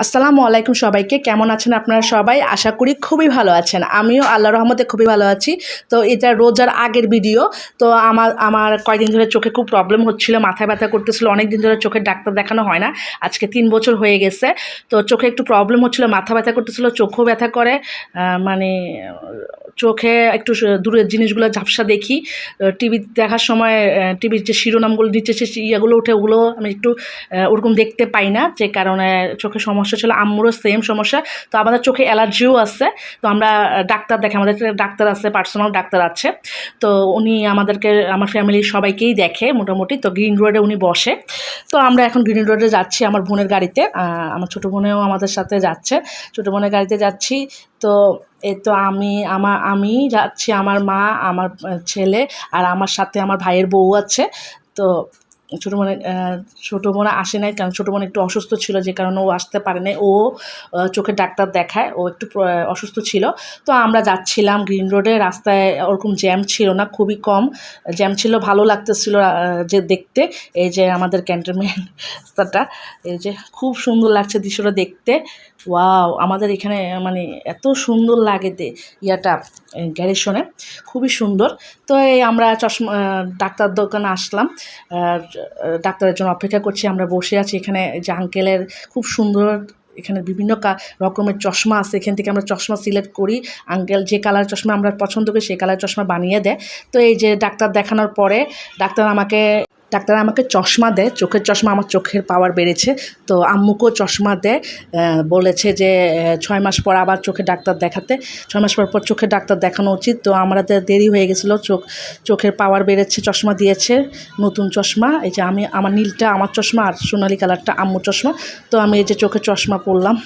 আসসালামু আলাইকুম সবাইকে। কেমন আছেন আপনারা সবাই? আশা করি খুবই ভালো আছেন। আমিও আল্লাহর রহমতে খুবই ভালো আছি। তো এটা রোজার আগের ভিডিও। তো আমার কয়েকদিন ধরে চোখে খুব প্রবলেম হচ্ছিল, মাথায় ব্যথা করতেছিল। অনেক দিন ধরে চোখের ডাক্তার দেখানো হয় না। আজকে ৩ বছর হয়ে গেছে। তো চোখে একটু প্রবলেম হচ্ছিল, মাথা ব্যথা করতেছিল, চোখও ব্যথা করে। মানে চোখে একটু দূরের জিনিসগুলো ঝাপসা দেখি। টিভি দেখার সময় টিভির যে শিরোনামগুলো নিচে যে ইয়েগুলো ওঠে ওগুলো আমি একটু ওরকম দেখতে পাই না, যে কারণে চোখে সমস্যা ছিল। আম্মুরও সেম সমস্যা। তো আমাদের চোখে অ্যালার্জিও আছে। তো আমরা ডাক্তার দেখে, আমাদের ডাক্তার আছে, পার্সোনাল ডাক্তার আছে। তো উনি আমাদেরকে, আমার ফ্যামিলির সবাইকেই দেখে মোটামুটি। তো গ্রিন রোডে উনি বসে। তো আমরা এখন গ্রিন রোডে যাচ্ছি আমার বোনের গাড়িতে। আমার ছোটো বোনেও আমাদের সাথে যাচ্ছে, ছোটো বোনের গাড়িতে যাচ্ছি। তো তো আমি যাচ্ছি, আমার মা, আমার ছেলে, আর আমার সাথে আমার ভাইয়ের বউ আছে। তো ছোটো বোন আসে নাই, কারণ ছোটো বোন একটু অসুস্থ ছিল, যে কারণে ও আসতে পারে নাই। ও চোখের ডাক্তার দেখায়, ও একটু অসুস্থ ছিল। তো আমরা যাচ্ছিলাম গ্রিন রোডে। রাস্তায় ওরকম জ্যাম ছিল না, খুবই কম জ্যাম ছিল, ভালো লাগতেছিল যে দেখতে। এই যে আমাদের ক্যান্টনমেন্ট রাস্তাটা, এই যে খুব সুন্দর লাগছে দৃশ্যটা দেখতে। ওয়াও, আমাদের এখানে মানে এত সুন্দর লাগে ইয়াটা গ্যারিসনে, খুবই সুন্দর। তো এই আমরা ডাক্তার দোকানে আসলাম, ডাক্তারের জন্য অপেক্ষা করছি। আমরা বসে আছি এখানে। যে আঙ্কেলের খুব সুন্দর, এখানে বিভিন্ন রকমের চশমা আছে, এখান থেকে আমরা চশমা সিলেক্ট করি। আঙ্কেল যে কালার চশমা আমরা পছন্দ করি সেই কালার চশমা বানিয়ে দেয়। তো এই যে ডাক্তার দেখানোর পরে ডাক্তার আমাকে চশমা দেয়, চোখের চশমা। আমার চোখের পাওয়ার বেড়েছে, তো আম্মুকেও চশমা দেয়। বলেছে যে 6 মাস পর আবার চোখের ডাক্তার দেখাতে, 6 মাস পর চোখের ডাক্তার দেখানো উচিত। তো আমাদের দেরি হয়ে গেছিলো, চোখের পাওয়ার বেড়েছে, চশমা দিয়েছে, নতুন চশমা। এই যে আমার নীলটা আমার চশমা, আর সোনালি কালারটা আম্মুর চশমা। তো আমি এই যে চোখের চশমা পরলাম।